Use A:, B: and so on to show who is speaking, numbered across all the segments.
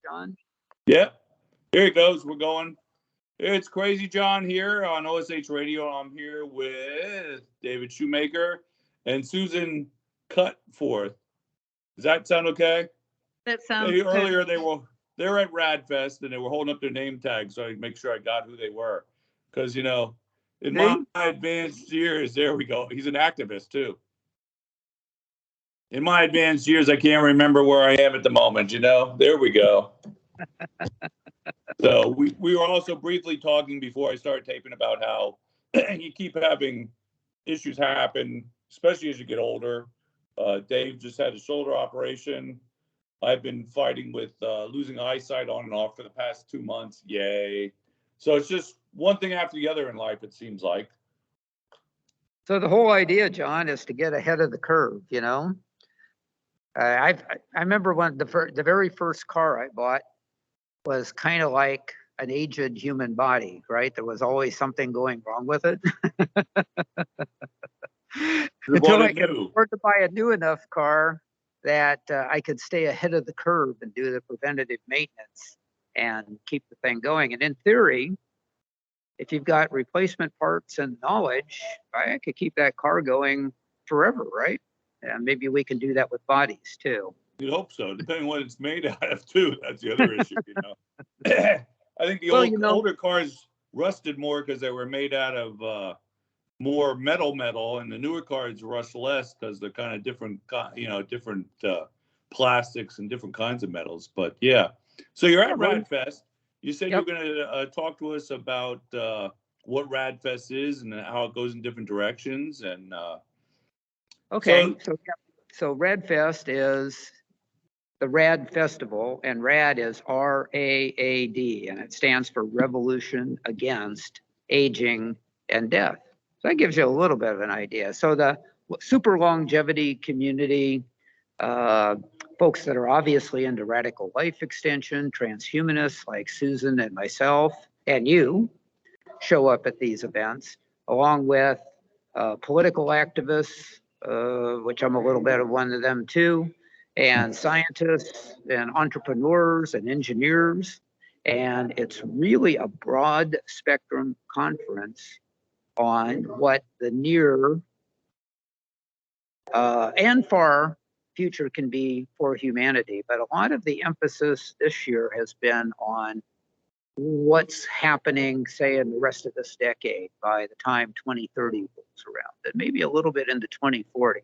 A: John?
B: Yeah, here it goes. We're going. It's Crazy John here on OSH Radio. I'm here with David Shumaker and Susan Cutforth. Does that sound okay?
C: That sounds
B: earlier they were at raadfest and they were holding up their name tags so I could make sure I got who they were. Because, you know, in my advanced years, there we go. He's an activist too. In my advanced years, I can't remember where I am at the moment, you know? There we go. So we were also briefly talking before I started taping about how you keep having issues happen, especially as you get older. Dave just had a shoulder operation. I've been fighting with losing eyesight on and off for the past 2 months. Yay. So it's just one thing after the other in life, it seems like.
A: So the whole idea, John, is to get ahead of the curve, you know? I remember when the very first car I bought was kind of like an aged human body, right? There was always something going wrong with it. Until I could afford to buy a new enough car that I could stay ahead of the curve and do the preventative maintenance and keep the thing going. And in theory, if you've got replacement parts and knowledge, I could keep that car going forever, right? And maybe we can do that with bodies too.
B: You'd hope so, depending on what it's made out of too. That's the other issue, you know. I think the older cars rusted more because they were made out of more metal, and the newer cars rust less because they're kind of different, you know, different plastics and different kinds of metals. But yeah, so you're at raadfest. You said you're going to talk to us about what raadfest is and how it goes in different directions. And
A: okay, so raadfest is the RAD Festival, and RAD is RAAD, and it stands for Revolution Against Aging and Death. So that gives you a little bit of an idea. So the super longevity community, folks that are obviously into radical life extension, transhumanists like Susan and myself and you show up at these events, along with political activists, which I'm a little bit of one of them too, and scientists and entrepreneurs and engineers. And it's really a broad spectrum conference on what the near and far future can be for humanity. But a lot of the emphasis this year has been on what's happening, say, in the rest of this decade by the time 2030 rolls around, and maybe a little bit into 2040.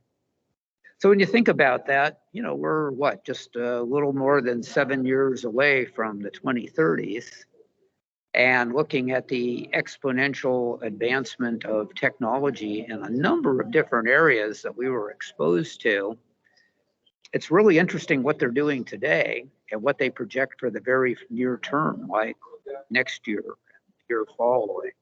A: So when you think about that, you know, we're just a little more than 7 years away from the 2030s, and looking at the exponential advancement of technology in a number of different areas that we were exposed to. It's really interesting what they're doing today and what they project for the very near term, like next year, year following.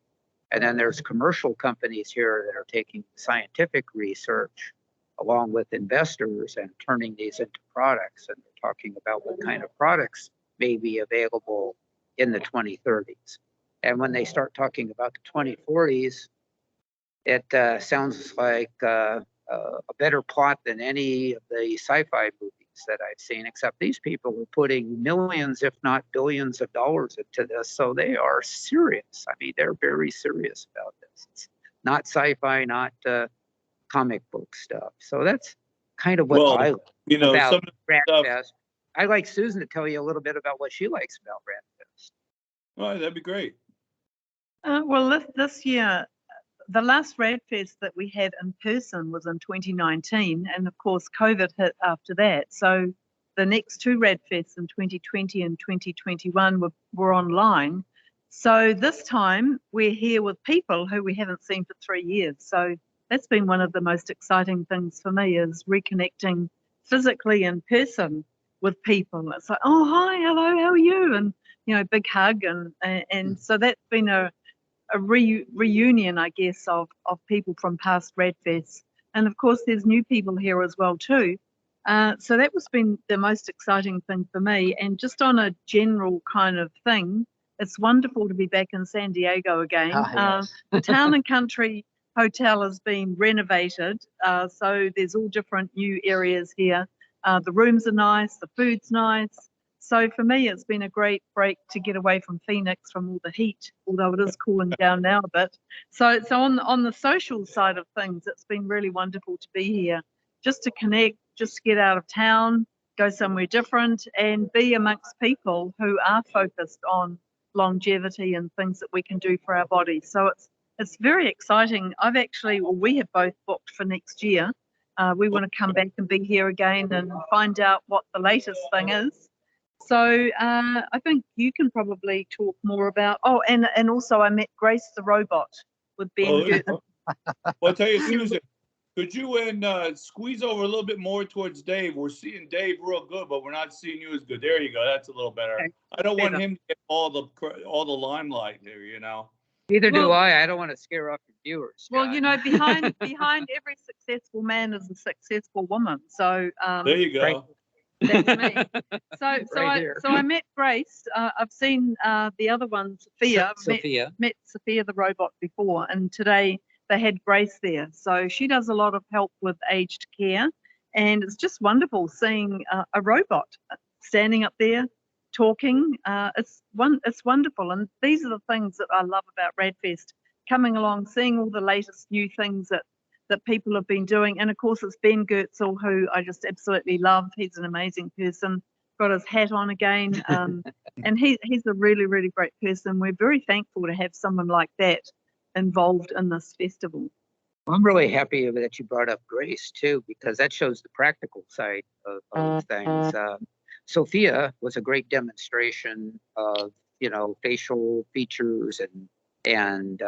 A: And then there's commercial companies here that are taking scientific research along with investors and turning these into products. And they're talking about what kind of products may be available in the 2030s. And when they start talking about the 2040s, it sounds like a better plot than any of the sci-fi movies that I've seen, except these people are putting millions, if not billions of dollars into this. So they are serious. I mean, they're very serious about this. It's not sci-fi, not comic book stuff. So that's kind of what I like about raadfest. I'd like Susan to tell you a little bit about what she likes about raadfest.
B: Well, that'd be great.
C: Well, this year, the last raadfest that we had in person was in 2019, and of course COVID hit after that. So the next two raadfests in 2020 and 2021 were online. So this time we're here with people who we haven't seen for 3 years. So that's been one of the most exciting things for me, is reconnecting physically in person with people. It's like, oh, hi, hello, how are you? And, you know, big hug. And so that's been a reunion, I guess, of people from past raadfests. And of course, there's new people here as well too. So that was been the most exciting thing for me. And just on a general kind of thing, it's wonderful to be back in San Diego again.
A: Yes.
C: The Town and Country Hotel has been renovated, so there's all different new areas here. The rooms are nice, the food's nice. So for me, it's been a great break to get away from Phoenix, from all the heat, although it is cooling down now a bit. So on the social side of things, it's been really wonderful to be here, just to connect, just to get out of town, go somewhere different, and be amongst people who are focused on longevity and things that we can do for our bodies. So it's very exciting. We have both booked for next year. We want to come back and be here again and find out what the latest thing is. So I think you can probably talk more about. Oh, and also I met Grace the robot with Ben Gert.
B: Well, I'll tell you, Susan, could you squeeze over a little bit more towards Dave? We're seeing Dave real good, but we're not seeing you as good. There you go. That's a little better.
A: Okay.
B: I don't want him to get all the limelight here, you know.
A: Neither do I. I don't want to scare off your viewers.
C: Well,
A: Scott.
C: you know, behind every successful man is a successful woman. So
B: There you go.
A: Right.
C: that's me. So I met Grace. I've seen the other one, Sophia.
A: Sophia.
C: Met Sophia the robot before, and today they had Grace there. So she does a lot of help with aged care, and it's just wonderful seeing a robot standing up there talking. It's wonderful, and these are the things that I love about raadfest, coming along, seeing all the latest new things that people have been doing. And of course it's Ben Gertzel, who I just absolutely love. He's an amazing person, got his hat on again, and he's a really, really great person. We're very thankful to have someone like that involved in this festival.
A: I'm really happy that you brought up Grace too, because that shows the practical side of things. Sophia was a great demonstration of, facial features and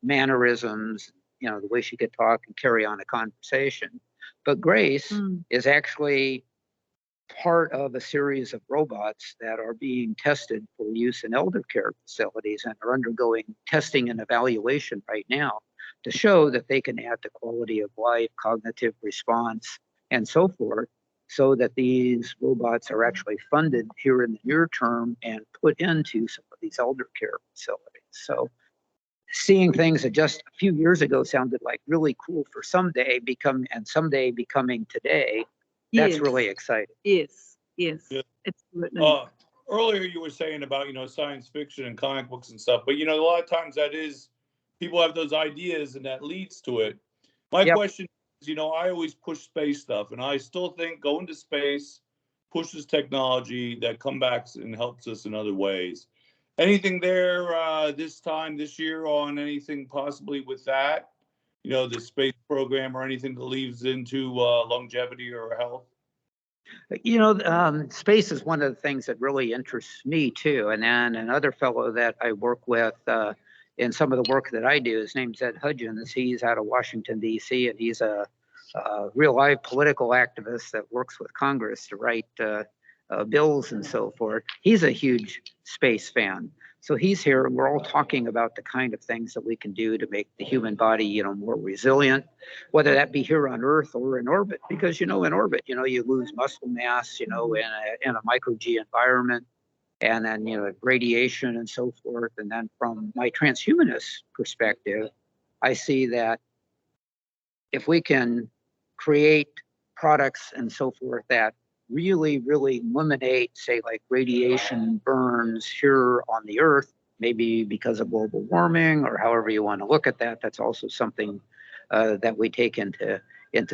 A: mannerisms, the way she could talk and carry on a conversation. But Grace is actually part of a series of robots that are being tested for use in elder care facilities and are undergoing testing and evaluation right now to show that they can add to quality of life, cognitive response, and so forth, so that these robots are actually funded here in the near term and put into some of these elder care facilities. So seeing things that just a few years ago sounded like really cool for someday becoming today, that's really exciting.
C: Yes,
B: Yeah.
C: absolutely.
B: Earlier you were saying about, science fiction and comic books and stuff, but, a lot of times people have those ideas and that leads to it. My question is, I always push space stuff, and I still think going to space pushes technology that comes back and helps us in other ways. Anything there this year on anything possibly with that, the space program or anything that leads into longevity or health?
A: Space is one of the things that really interests me too. And then another fellow that I work with in some of the work that I do, his name's Ed Hudgens. He's out of Washington, D.C., and he's a real live political activist that works with Congress to write bills and so forth. He's a huge space fan. So he's here, and we're all talking about the kind of things that we can do to make the human body, more resilient, whether that be here on Earth or in orbit. Because, in orbit, you lose muscle mass, in a micro-G environment, and then, radiation and so forth. And then from my transhumanist perspective, I see that if we can create products and so forth that really, really eliminate, say, like radiation burns here on the Earth, maybe because of global warming or however you want to look at that. That's also something that we take into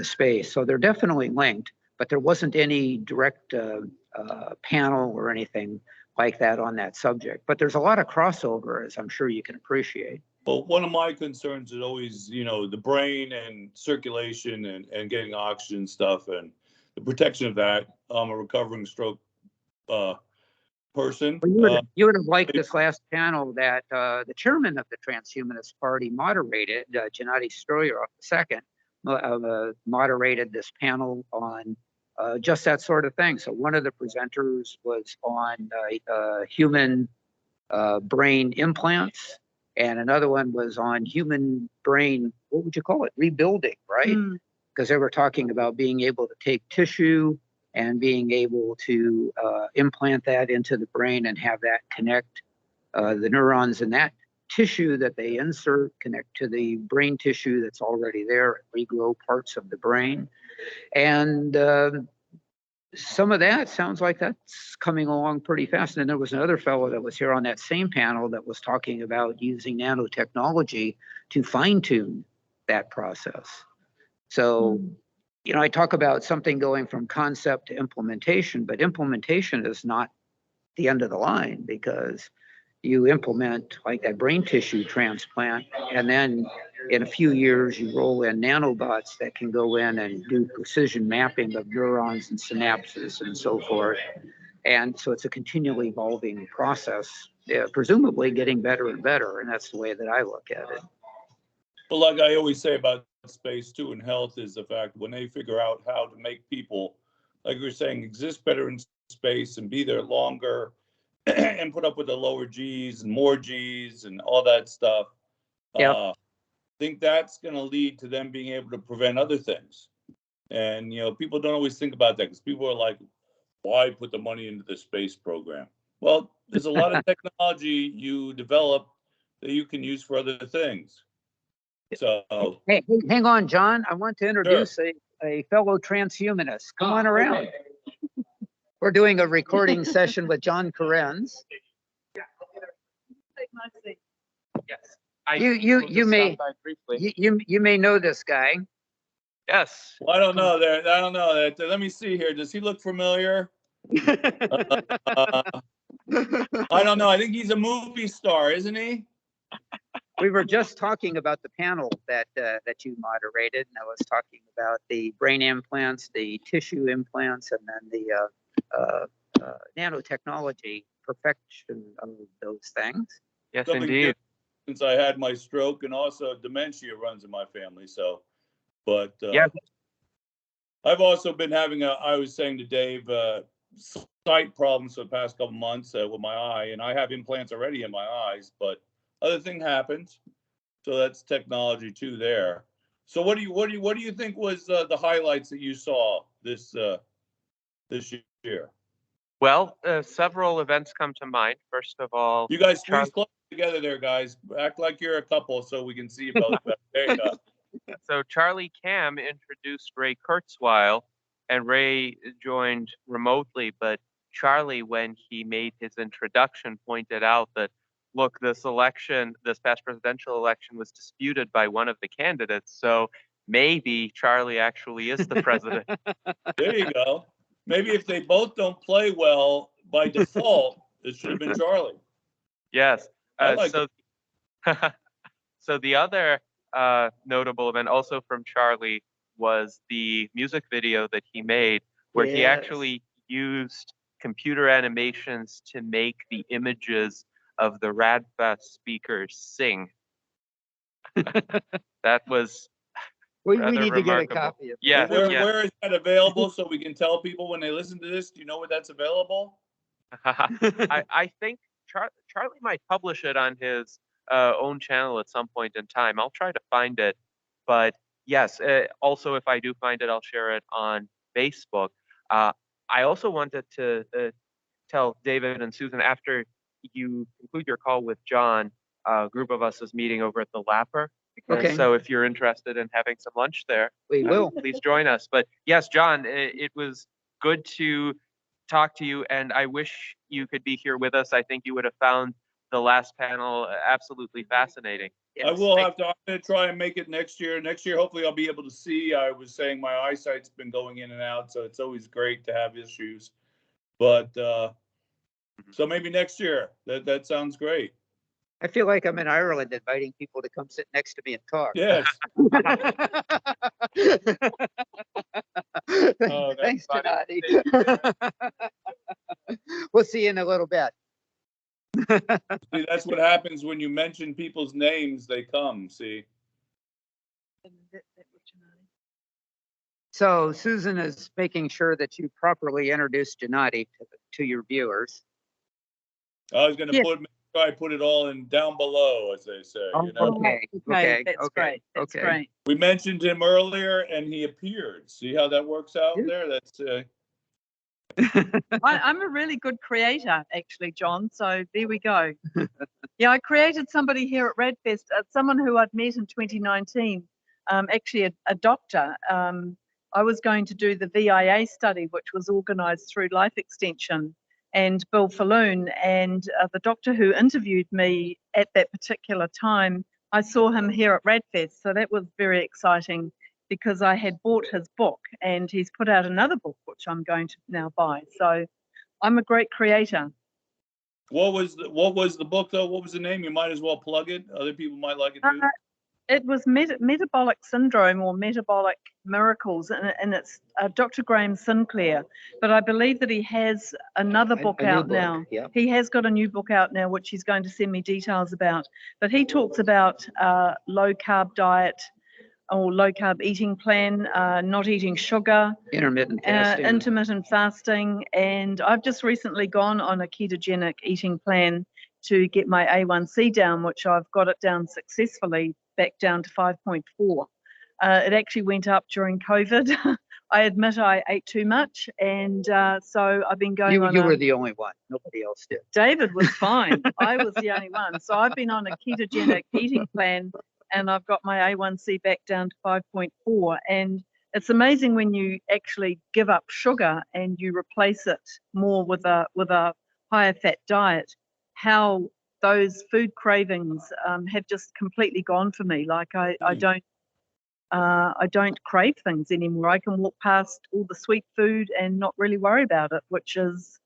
A: space. So they're definitely linked, but there wasn't any direct panel or anything like that on that subject. But there's a lot of crossover, as I'm sure you can appreciate.
B: Well, one of my concerns is always, the brain and circulation and getting oxygen stuff and the protection of that. I'm a recovering stroke person.
A: Well, you would have liked this last panel that the chairman of the Transhumanist Party moderated, Gennady Stolyarov II, moderated this panel on just that sort of thing. So one of the presenters was on human brain implants, and another one was on human brain, what would you call it? Rebuilding, right? Because they were talking about being able to take tissue and being able to implant that into the brain and have that connect the neurons in that tissue that they insert, connect to the brain tissue that's already there, and regrow parts of the brain. And some of that sounds like that's coming along pretty fast. And there was another fellow that was here on that same panel that was talking about using nanotechnology to fine tune that process. So, you know, I talk about something going from concept to implementation, but implementation is not the end of the line, because you implement like that brain tissue transplant, and then in a few years you roll in nanobots that can go in and do precision mapping of neurons and synapses and so forth. And so it's a continually evolving process, presumably getting better and better. And that's the way that I look at it.
B: But like I always say about space too, and health, is the fact when they figure out how to make people, like we were saying, exist better in space and be there longer and put up with the lower G's and more G's and all that stuff.
A: Yeah.
B: I think that's going to lead to them being able to prevent other things. And, you know, people don't always think about that, because people are like, why put the money into the space program? Well, there's a lot of technology you develop that you can use for other things. So,
A: hey, hang on, John. I want to introduce a fellow transhumanist. Come on around. We're doing a recording session with John Krenz.
D: Yes.
A: You may know this guy.
D: Yes.
B: well, I don't know that. I don't know that. Let me see here. Does he look familiar? I don't know. I think he's a movie star, isn't he?
A: We were just talking about the panel that you moderated, and I was talking about the brain implants, the tissue implants, and then the nanotechnology perfection of those things.
D: Yes,
B: Something
D: indeed.
B: different since I had my stroke, and also dementia runs in my family. So, but
D: Yeah.
B: I've also been having I was saying to Dave, sight problems for the past couple months with my eye, and I have implants already in my eyes, but other thing happened. So that's technology too there. So what do you think was the highlights that you saw this year?
D: Well, several events come to mind. First of all,
B: You guys squeeze close together there, guys. Act like you're a couple so we can see you both better. There you go.
D: so Charlie Cam introduced Ray Kurzweil, and Ray joined remotely, but Charlie, when he made his introduction, pointed out that, look, this past presidential election was disputed by one of the candidates, so maybe Charlie actually is the president.
B: There you go. Maybe if they both don't play well by default, it should have been Charlie.
D: Yes.
B: I like
D: so, so the other notable event, also from Charlie, was the music video that he made, where he actually used computer animations to make the images of the RADFest speakers sing. That was
A: We
D: rather
A: need
D: remarkable.
A: to get a copy of it.
D: Yeah,
B: Where is that available so we can tell people when they listen to this? Do you know where that's available?
D: I think Charlie might publish it on his own channel at some point in time. I'll try to find it. But yes, also if I do find it, I'll share it on Facebook. I also wanted to tell David and Susan, after you conclude your call with John, a group of us is meeting over at the Lapper.
A: Okay.
D: So if you're interested in having some lunch there,
A: We will.
D: please join us. But yes, John, it was good to talk to you, and I wish you could be here with us. I think you would have found the last panel absolutely fascinating.
A: Yes.
B: I'm going to try and make it next year. Next year, hopefully I'll be able to see. I was saying my eyesight's been going in and out, so it's always great to have issues. But so maybe next year. That sounds great.
A: I feel like I'm in Ireland inviting people to come sit next to me and talk.
B: Yes.
D: Oh,
A: Thanks,
D: funny.
A: Gennady. We'll see you in a little bit.
B: See, that's what happens when you mention people's names. They come. See.
A: So Susan is making sure that you properly introduce Gennady to your viewers.
B: I was going to put it all in down below, as they say. You know?
A: Okay.
C: That's great. That's great.
B: We mentioned him earlier, and he appeared. See how that works out there? That's.
C: I'm a really good creator, actually, John. So there we go. Yeah, I created somebody here at RADFest, someone who I'd met in 2019, actually a doctor. I was going to do the VIA study, which was organised through Life Extension and Bill Falloon, and the doctor who interviewed me at that particular time, I saw him here at raadfest, so that was very exciting because I had bought his book and he's put out another book which I'm going to now buy. So I'm a great creator.
B: What was the book though? What was the name? You might as well plug it. Other people might like it too.
C: It was Metabolic Syndrome or Metabolic Miracles, and it's Dr. Graham Sinclair. But I believe that he has another book out now.
A: Yeah.
C: He has got a new book out now, which he's going to send me details about. But he talks about low carb diet or low carb eating plan, not eating sugar,
A: Intermittent fasting.
C: And I've just recently gone on a ketogenic eating plan to get my A1C down, which I've got it down successfully, back down to 5.4. It actually went up during COVID. I admit I ate too much, and so I've been going on.
A: You were the only one. Nobody else did.
C: David was fine. I was the only one. So I've been on a ketogenic eating plan, and I've got my A1C back down to 5.4. And it's amazing when you actually give up sugar and you replace it more with a higher fat diet, how those food cravings have just completely gone for me. Like I don't crave things anymore. I can walk past all the sweet food and not really worry about it, which is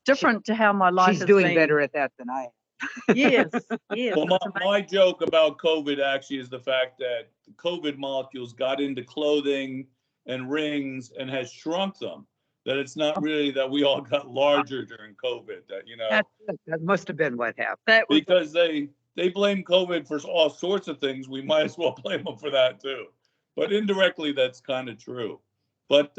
C: different to how my life has been.
A: She's doing better at that than I am.
C: Yes, yes.
B: Well, my joke about COVID actually is the fact that the COVID molecules got into clothing and rings and has shrunk them. That it's not really that we all got larger during COVID. That
A: that must have been what happened.
B: Because they blame COVID for all sorts of things. We might as well blame them for that too. But indirectly, that's kind of true. But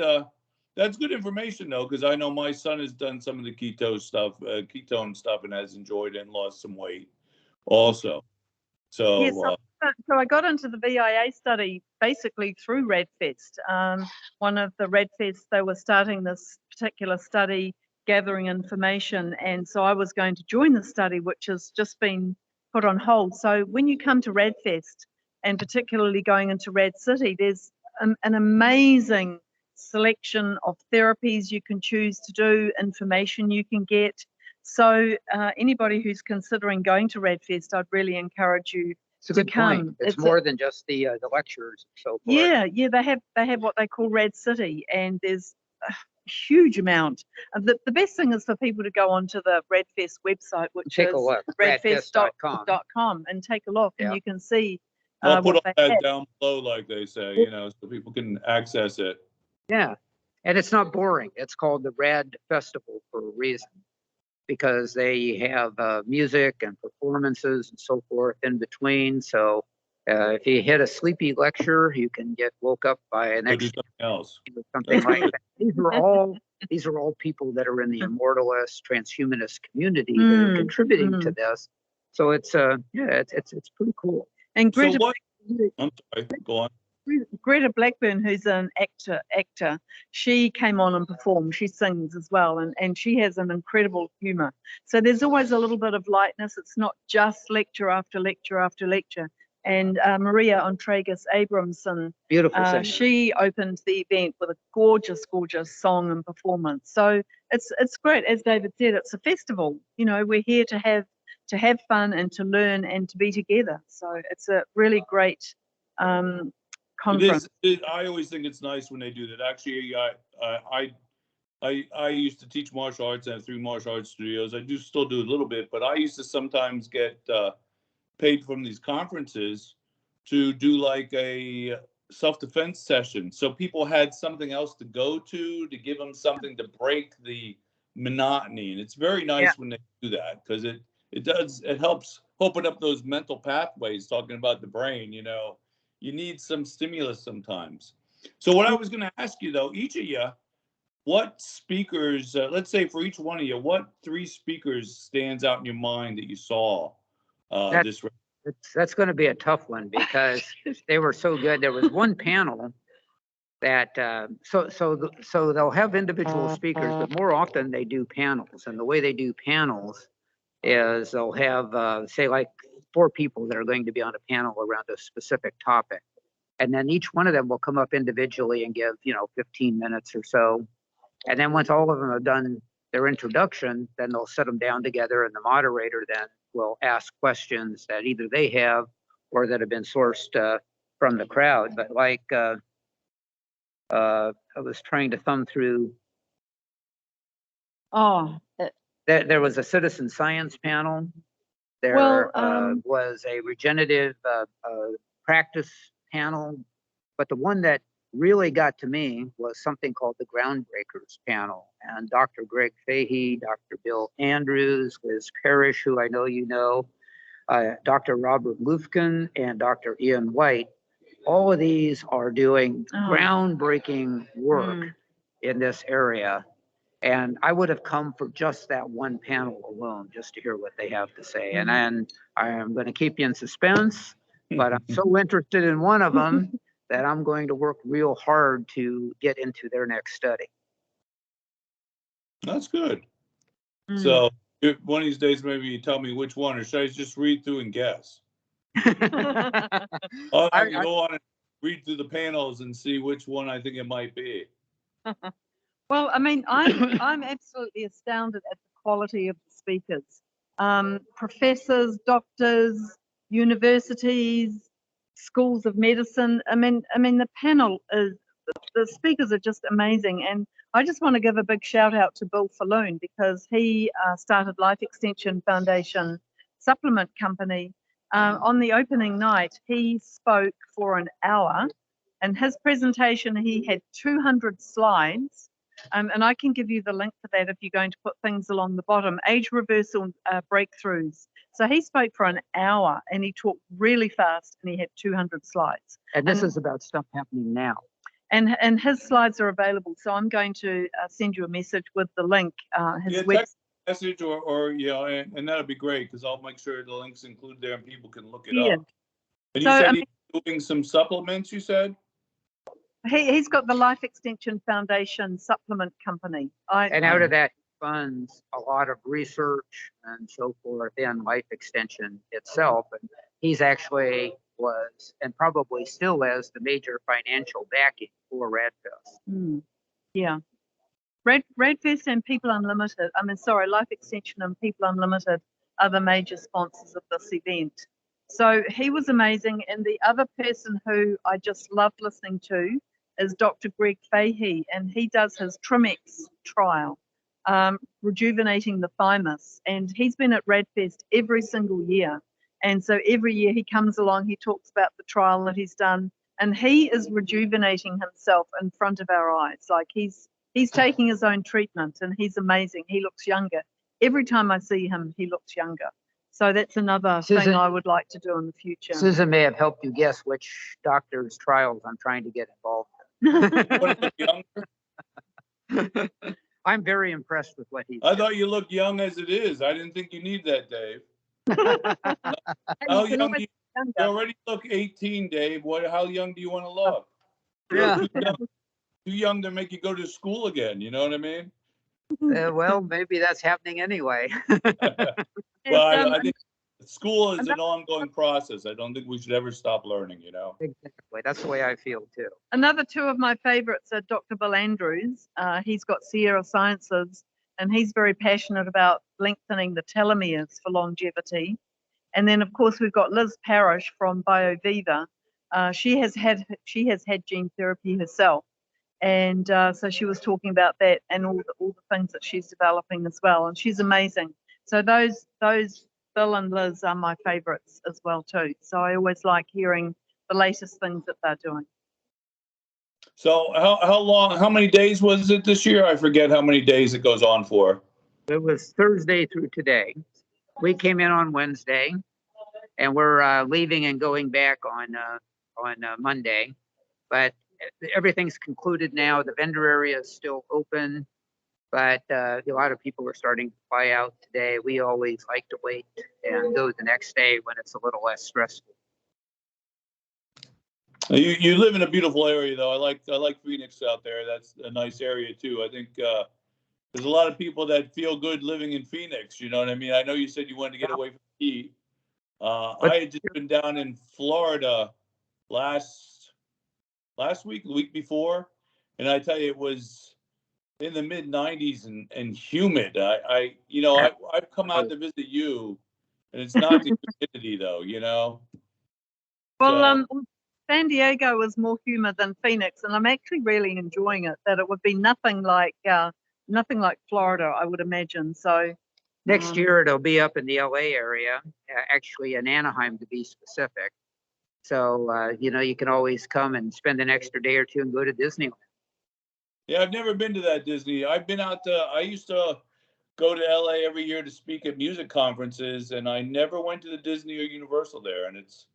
B: that's good information though, because I know my son has done some of the ketone stuff, and has enjoyed it and lost some weight also. So.
C: Yes, so I got into the VIA study basically through raadfest. One of the raadfests, they were starting this particular study, gathering information, and so I was going to join the study, which has just been put on hold. So when you come to raadfest, and particularly going into Rad City, there's an amazing selection of therapies you can choose to do, information you can get. So anybody who's considering going to raadfest, I'd really encourage you to come.
A: Point. It's more than just the lectures and so forth.
C: Yeah, they have what they call Rad City, and there's a huge amount. The best thing is for people to go onto the Radfest website, which is radfest.com, and take a look, and you can see.
B: I'll put all that down below, like they say, so people can access it.
A: Yeah, and it's not boring. It's called the Rad Festival for a reason, because they have music and performances and so forth in between. So if you hit a sleepy lecture, you can get woke up by an extra something like that. These are all people that are in the immortalist, transhumanist community that are contributing to this. So it's pretty cool.
C: And Greta,
B: I'm sorry, go on.
C: Greta Blackburn, who's an actor, she came on and performed. She sings as well, and she has an incredible humour. So there's always a little bit of lightness. It's not just lecture after lecture after lecture. And Maria Ontragus Abramson,
A: beautiful.
C: She opened the event with a gorgeous, gorgeous song and performance. So it's great. As David said, it's a festival. We're here to have fun and to learn and to be together. So it's a really great conference.
B: I always think it's nice when they do that. Actually, I used to teach martial arts. I have 3 martial arts studios. I still do a little bit, but I used to sometimes get paid from these conferences to do like a self-defense session. So people had something else to go to give them something to break the monotony. And it's very nice when they do that, because it helps open up those mental pathways, talking about the brain. You need some stimulus sometimes. So what I was going to ask you though, each of you, what speakers, let's say for each one of you, what 3 speakers stands out in your mind that you saw
A: That's going to be a tough one, because they were so good. There was one panel that so they'll have individual speakers, but more often they do panels. And the way they do panels is they'll have say like 4 people that are going to be on a panel around a specific topic. And then each one of them will come up individually and give, 15 minutes or so. And then once all of them have done their introduction, then they'll set them down together, and the moderator then will ask questions that either they have or that have been sourced from the crowd. But like I was trying to thumb through. There was a citizen science panel. There was a regenerative practice panel, but the one that really got to me was something called the Groundbreakers panel. And Dr. Greg Fahey, Dr. Bill Andrews, Liz Parrish, who I know you know, Dr. Robert Lufkin, and Dr. Ian White. All of these are doing groundbreaking work in this area. And I would have come for just that one panel alone, just to hear what they have to say. And then I am going to keep you in suspense, but I'm so interested in one of them that I'm going to work real hard to get into their next study.
B: That's good. So if one of these days, maybe you tell me which one, or should I just read through and guess? I can go on and read through the panels and see which one I think it might be.
C: Well, I mean, I'm absolutely astounded at the quality of the speakers. Professors, doctors, universities, schools of medicine. I mean, the panel is, the speakers are just amazing. And I just want to give a big shout out to Bill Falloon, because he started Life Extension Foundation Supplement Company. On the opening night, he spoke for an hour, and his presentation, he had 200 slides. And I can give you the link for that if you're going to put things along the bottom. Age reversal breakthroughs. So he spoke for an hour, and he talked really fast, and he had 200 slides.
A: And this is about stuff happening now.
C: And his slides are available. So I'm going to send you a message with the link. His
B: text message or and that'll be great, because I'll make sure the link's included there and people can look it up. And you said he's doing some supplements, you said?
C: He's got the Life Extension Foundation Supplement Company.
A: And out of that funds a lot of research and so forth in life extension itself. And he's actually was, and probably still is, the major financial backing for raadfest.
C: Yeah. raadfest and People Unlimited, Life Extension and People Unlimited are the major sponsors of this event. So he was amazing. And the other person who I just loved listening to is Dr. Greg Fahey, and he does his Trimex trial, rejuvenating the thymus. And he's been at raadfest every single year. And so every year he comes along, he talks about the trial that he's done, and he is rejuvenating himself in front of our eyes. Like he's taking his own treatment, and he's amazing. He looks younger. Every time I see him, he looks younger. So that's another thing I would like to do in the future.
A: Susan may have helped you guess which doctor's trials I'm trying to get involved in. I'm very impressed with what he's doing.
B: I thought you looked young as it is. I didn't think you need that, Dave. How young do you already look 18, Dave? How young do you want to look? Too young to make you go to school again. You know what I mean?
A: Well, maybe that's happening anyway.
B: Well, I think school is an ongoing process. I don't think we should ever stop learning,
A: Exactly. That's the way I feel too.
C: Another two of my favorites are Dr. Bill Andrews. He's got Sierra Sciences, and he's very passionate about lengthening the telomeres for longevity. And then, of course, we've got Liz Parrish from BioViva. She has had gene therapy herself. And so she was talking about that and all the things that she's developing as well. And she's amazing. So those Bill and Liz are my favorites as well too. So I always like hearing the latest things that they're doing.
B: So how many days was it this year? I forget how many days it goes on for.
A: It was Thursday through today. We came in on Wednesday, and we're leaving and going back on Monday. But everything's concluded now. The vendor area is still open, but a lot of people are starting to fly out today. We always like to wait and go the next day when it's a little less stressful.
B: You live in a beautiful area, though. I like Phoenix out there. That's a nice area too. I think there's a lot of people that feel good living in Phoenix. You know what I mean? I know you said you wanted to get away from the heat. I had just been down in Florida last last week, the week before, and I tell you, it was in the mid 90s and humid. I've come out to visit you, and it's not the humidity though, you know.
C: Well, San Diego was more humid than Phoenix, and I'm actually really enjoying it. That it would be nothing like Florida, I would imagine. So
A: Next year it'll be up in the LA area, actually in Anaheim to be specific. So you can always come and spend an extra day or two and go to Disneyland.
B: Yeah, I've never been to that Disney. I've been out to. I used to go to LA every year to speak at music conferences, and I never went to the Disney or Universal there. And it's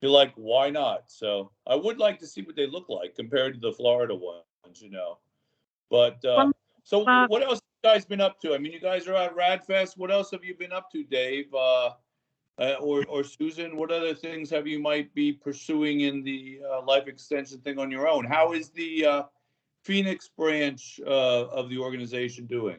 B: feel like, why not? So I would like to see what they look like compared to the Florida ones, you know. But so what else have you guys been up to? I mean, you guys are at raadfest. What else have you been up to, Dave? Or Susan, what other things have you might be pursuing in the life extension thing on your own? How is the Phoenix branch of the organization doing?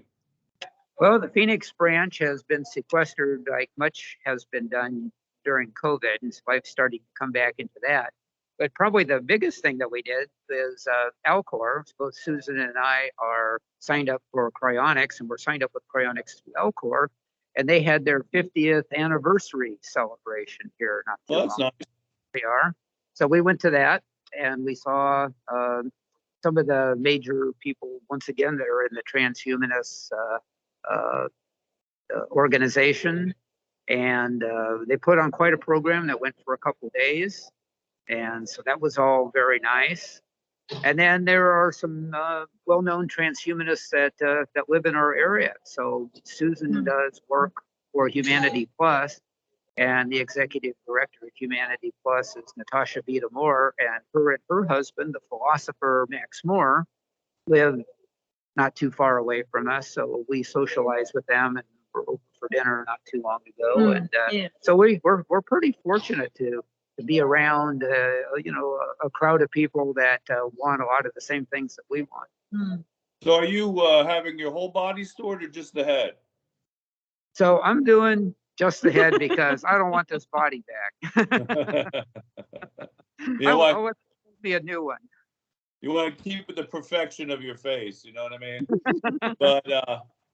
A: Well, the Phoenix branch has been sequestered, like much has been done during COVID, and so I've started to come back into that. But probably the biggest thing that we did is Alcor. Both Susan and I are signed up for Cryonics, and we're signed up with Cryonics to Alcor, and they had their 50th anniversary celebration here not too
B: Well, that's
A: long.
B: nice.
A: They are. So we went to that, and we saw some of the major people once again that are in the Transhumanists organization, and they put on quite a program that went for a couple of days, and so that was all very nice. And then there are some well-known transhumanists that live in our area. So Susan does work for Humanity Plus, and the executive director of Humanity Plus is Natasha Vita Moore, and her husband, the philosopher Max Moore, live not too far away from us. So we socialize with them, and we're over for dinner not too long ago. And so we're pretty fortunate to be around a crowd of people that want a lot of the same things that we want.
B: So are you having your whole body stored or just the head?
A: So I'm doing just the head because I don't want this body back.
B: You know what?
A: I want to be a new one.
B: You want to keep the perfection of your face, you know what I mean? But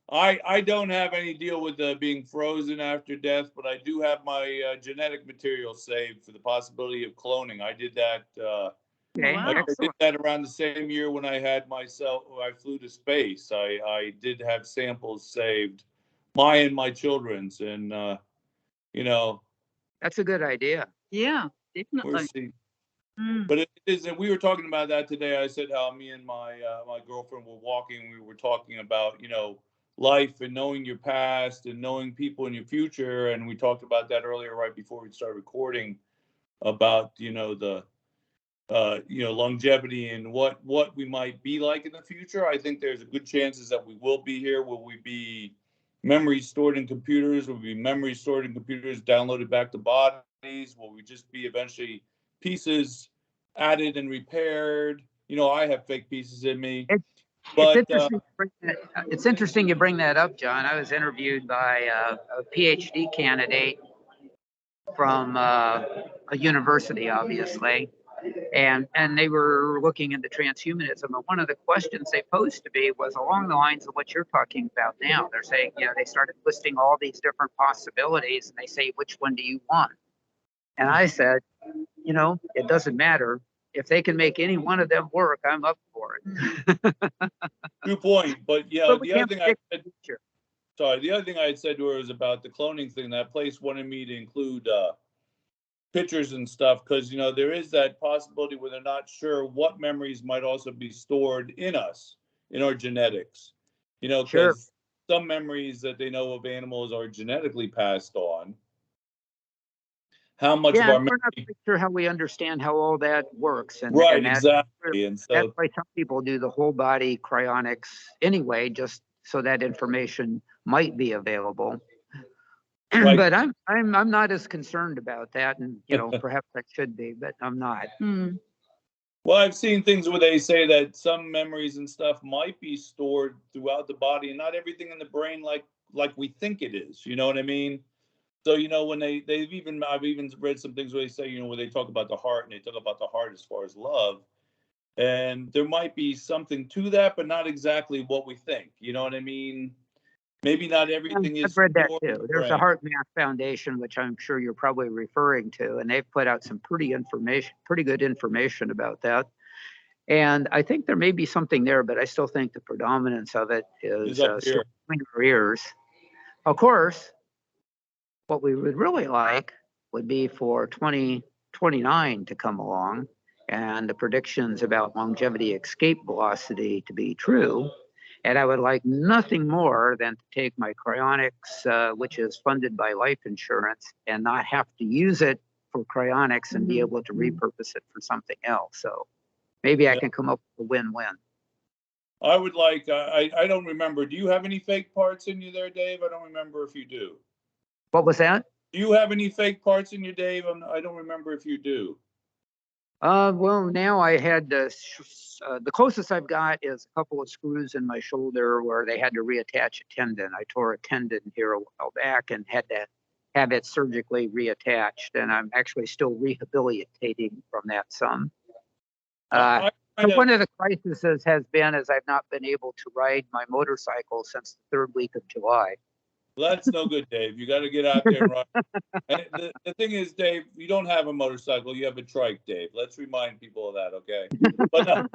B: I don't have any deal with being frozen after death, but I do have my genetic material saved for the possibility of cloning. I did that. I did that around the same year when I had myself. I flew to space. I did have samples saved, mine and my children's, and
A: that's a good idea.
C: Yeah, definitely.
B: We'll see. But it is, and we were talking about that today. I said how me and my girlfriend were walking. We were talking about life and knowing your past and knowing people in your future, and we talked about that earlier right before we started recording about the longevity and what we might be like in the future. I think there's a good chances that we will be here. Will we be memories stored in computers? Will we be memories stored in computers downloaded back to bodies? Will we just be eventually pieces added and repaired? I have fake pieces in me.
A: It's interesting you bring that up, John. I was interviewed by a PhD candidate from a university, obviously, and they were looking into transhumanism. And one of the questions they posed to me was along the lines of what you're talking about now. They're saying, they started listing all these different possibilities, and they say, which one do you want? And I said, it doesn't matter. If they can make any one of them work, I'm up for it.
B: Good point. But the other thing the other thing I had said to her was about the cloning thing. That place wanted me to include pictures and stuff because there is that possibility where they're not sure what memories might also be stored in us, in our genetics. Because some memories that they know of animals are genetically passed on. How much of our memory?
A: We're not quite sure how we understand how all that works.
B: Exactly. And so
A: that's why some people do the whole body cryonics anyway, just so that information might be available. Right. But I'm not as concerned about that, and perhaps I should be, but I'm not.
B: Well, I've seen things where they say that some memories and stuff might be stored throughout the body, and not everything in the brain like we think it is. You know what I mean? So when I've even read some things where they say where they talk about the heart, and they talk about the heart as far as love, And there might be something to that, but not exactly what we think. You know what I mean? Maybe not everything is.
A: I've read that
B: pure
A: too. There's a
B: brain.
A: Heart Math Foundation, which I'm sure you're probably referring to, and they've put out some pretty good information about that. And I think there may be something there, but I still think the predominance of it is
B: Is up here.
A: between our ears. Of course, what we would really like would be for 2029 to come along and the predictions about longevity escape velocity to be true. And I would like nothing more than to take my cryonics, which is funded by life insurance, and not have to use it for cryonics and be able to repurpose it for something else. So maybe I can come up with a win-win.
B: I would like, I don't remember. Do you have any fake parts in you there, Dave? I don't remember if you do.
A: What was that?
B: Do you have any fake parts in you, Dave? I don't remember if you do.
A: Well, now I had the closest I've got is a couple of screws in my shoulder where they had to reattach a tendon. I tore a tendon here a while back and had to have it surgically reattached, and I'm actually still rehabilitating from that some. So one of the crises has been is I've not been able to ride my motorcycle since the third week of July.
B: Well, that's no good, Dave. You got to get out there and ride. And the thing is, Dave, you don't have a motorcycle. You have a trike, Dave. Let's remind people of that, okay? But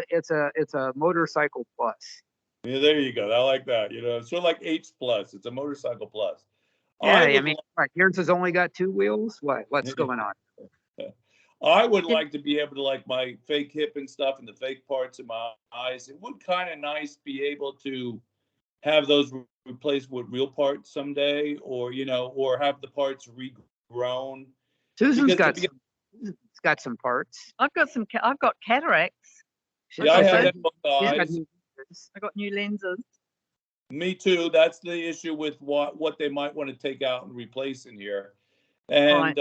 A: It's a motorcycle plus.
B: Yeah, there you go. I like that. You know, it's sort of like H plus. It's a motorcycle plus.
A: Yeah, I mean, yours has only got two wheels. What's going on?
B: I would like to be able to, like, my fake hip and stuff and the fake parts in my eyes. It would kind of nice be able to have those replaced with real parts someday, or, you know, or have the parts regrown.
A: Susan's got some parts.
C: I've got cataracts.
B: Yeah, I have that both eyes.
C: I got new lenses.
B: Me too. That's the issue with what they might want to take out and replace in here. And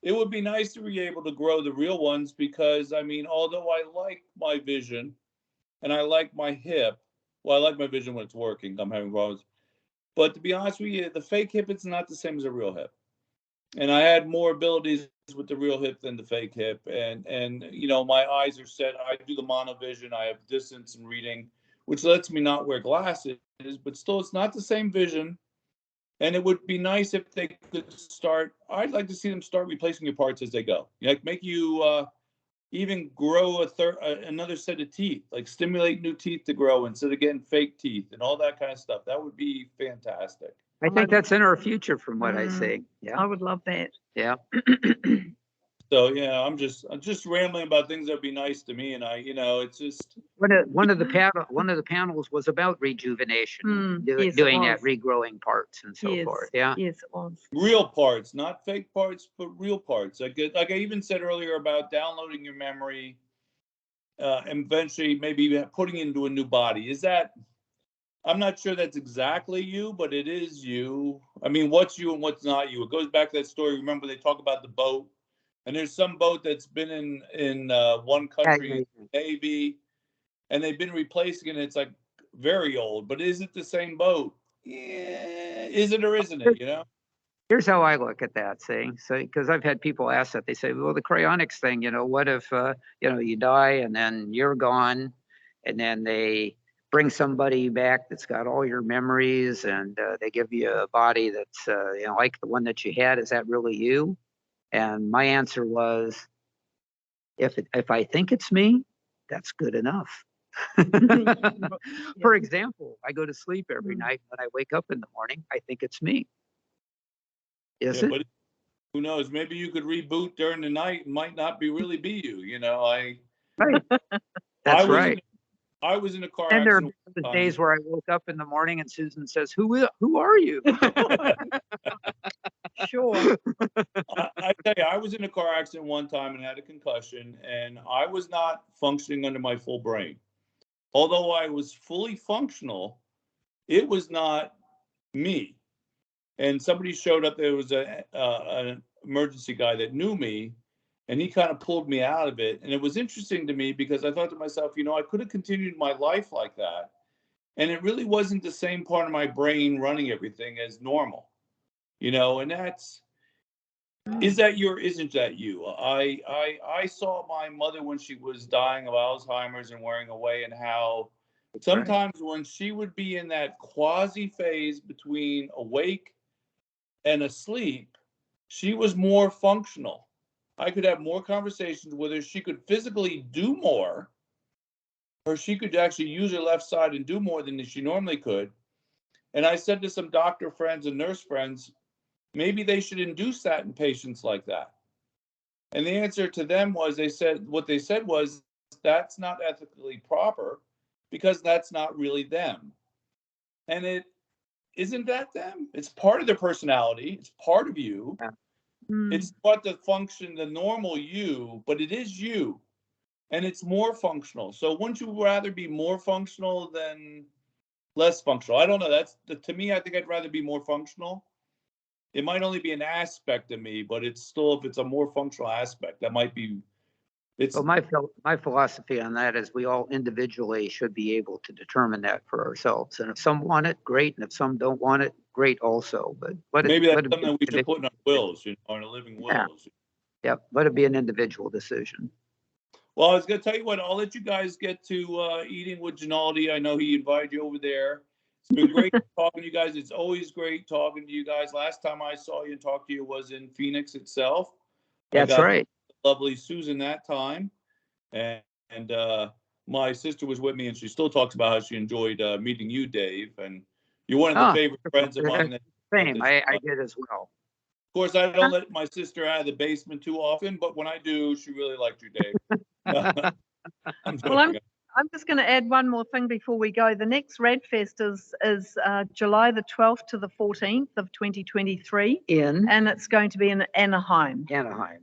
B: it would be nice to be able to grow the real ones, because, I mean, although I like my vision and I like my hip, well, I like my vision when it's working. I'm having problems. But to be honest with you, the fake hip, it's not the same as a real hip. And I had more abilities with the real hip than the fake hip. And you know, my eyes are set. I do the monovision. I have distance and reading, which lets me not wear glasses, but still it's not the same vision. And it would be nice if they could start, I'd like to see them start replacing your parts as they go. Like, make you even grow another set of teeth, like stimulate new teeth to grow instead of getting fake teeth and all that kind of stuff. That would be fantastic.
A: I think that's in our future from what I see. Yeah,
C: I would love that.
A: Yeah.
B: So yeah, I'm just rambling about things that'd be nice to me, and you know, it's just
A: one of the panels was about rejuvenation, doing that, regrowing parts and so forth. Yeah.
C: Yes, it was.
B: Real parts, not fake parts, but real parts. Like I even said earlier about downloading your memory, and eventually maybe putting it into a new body. Is that? I'm not sure that's exactly you, but it is you. I mean, what's you and what's not you? It goes back to that story. Remember, they talk about the boat. And there's some boat that's been in one country, Navy, and they've been replacing it. It's like very old, but is it the same boat? Yeah, is it or isn't it? You know.
A: Here's how I look at that thing. So, because I've had people ask that, they say, "Well, the cryonics thing, you know, what if you know, you die and then you're gone, and then they bring somebody back that's got all your memories, and they give you a body that's you know, like the one that you had. Is that really you?" And my answer was, if I think it's me, that's good enough. For example, I go to sleep every night. When I wake up in the morning, I think it's me. Is it? But
B: who knows? Maybe you could reboot during the night. It might not really be you. You know,
A: Right. That's right.
B: I was in a car
A: accident. And
B: there
A: are days where I woke up in the morning and Susan says, "Who are you?"
C: Sure.
B: I tell you, I was in a car accident one time and had a concussion, and I was not functioning under my full brain. Although I was fully functional, it was not me. And somebody showed up. There was an emergency guy that knew me, and he kind of pulled me out of it. And it was interesting to me because I thought to myself, you know, I could have continued my life like that, and it really wasn't the same part of my brain running everything as normal. You know, and Is that you or isn't that you? I saw my mother when she was dying of Alzheimer's and wearing away, and how sometimes when she would be in that quasi phase between awake and asleep, she was more functional. I could have more conversations with her. She could physically do more, or she could actually use her left side and do more than she normally could. And I said to some doctor friends and nurse friends, maybe they should induce that in patients like that. And the answer to them was, what they said was, that's not ethically proper because that's not really them. And it isn't that them. It's part of their personality. It's part of you.
A: Yeah.
B: It's what the function, the normal you, but it is you. And it's more functional. So wouldn't you rather be more functional than less functional? I don't know. To me, I think I'd rather be more functional. It might only be an aspect of me, but it's still, if it's a more functional aspect, that might be,
A: Well, my philosophy on that is we all individually should be able to determine that for ourselves. And if some want it, great. And if some don't want it, great also. But
B: maybe that's something we should put in our wills, our living wills.
A: Yeah, let it be an individual decision.
B: Well, I was going to tell you what, I'll let you guys get to eating with Gennady. I know he invited you over there. It's been great talking to you guys. It's always great talking to you guys. Last time I saw you and talked to you was in Phoenix itself.
A: That's right.
B: Lovely Susan that time. And my sister was with me, and she still talks about how she enjoyed meeting you, Dave. And you're one of the favorite friends of mine.
A: Same, I did as well.
B: Of course, I don't let my sister out of the basement too often, but when I do, she really liked you, Dave.
C: I'm just going to add one more thing before we go. The next raadfest is July the 12th to the 14th of 2023. And it's going to be in Anaheim.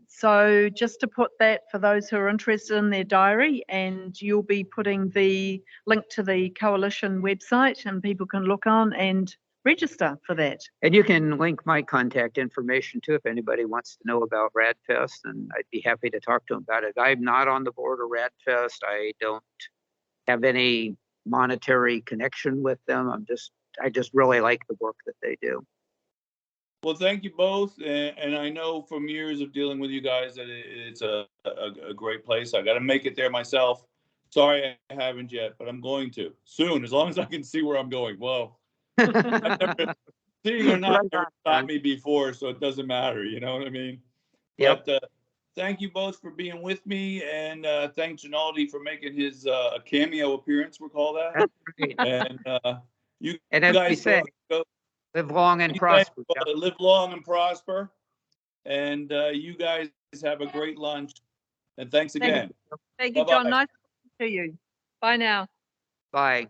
C: So just to put that for those who are interested in their diary, and you'll be putting the link to the coalition website, and people can look on and register for that.
A: And you can link my contact information too if anybody wants to know about raadfest, and I'd be happy to talk to them about it. I'm not on the board of raadfest. I don't have any monetary connection with them. I just really like the work that they do.
B: Well, thank you both, and I know from years of dealing with you guys that it's a great place. I got to make it there myself. Sorry I haven't yet, but I'm going to soon, as long as I can see where I'm going. Whoa. Seeing or not, never stopped me before, so it doesn't matter. You know what I mean?
A: Yep.
B: But thank you both for being with me, and thank Gennady for making his a cameo appearance. We'll call that.
A: That's great.
B: And you
A: and as
B: guys
A: we say,
B: go,
A: live long and prosper.
B: live long and prosper. And you guys have a great lunch. And thanks again.
C: Thank you, John. Nice to see you. Bye now.
A: Bye.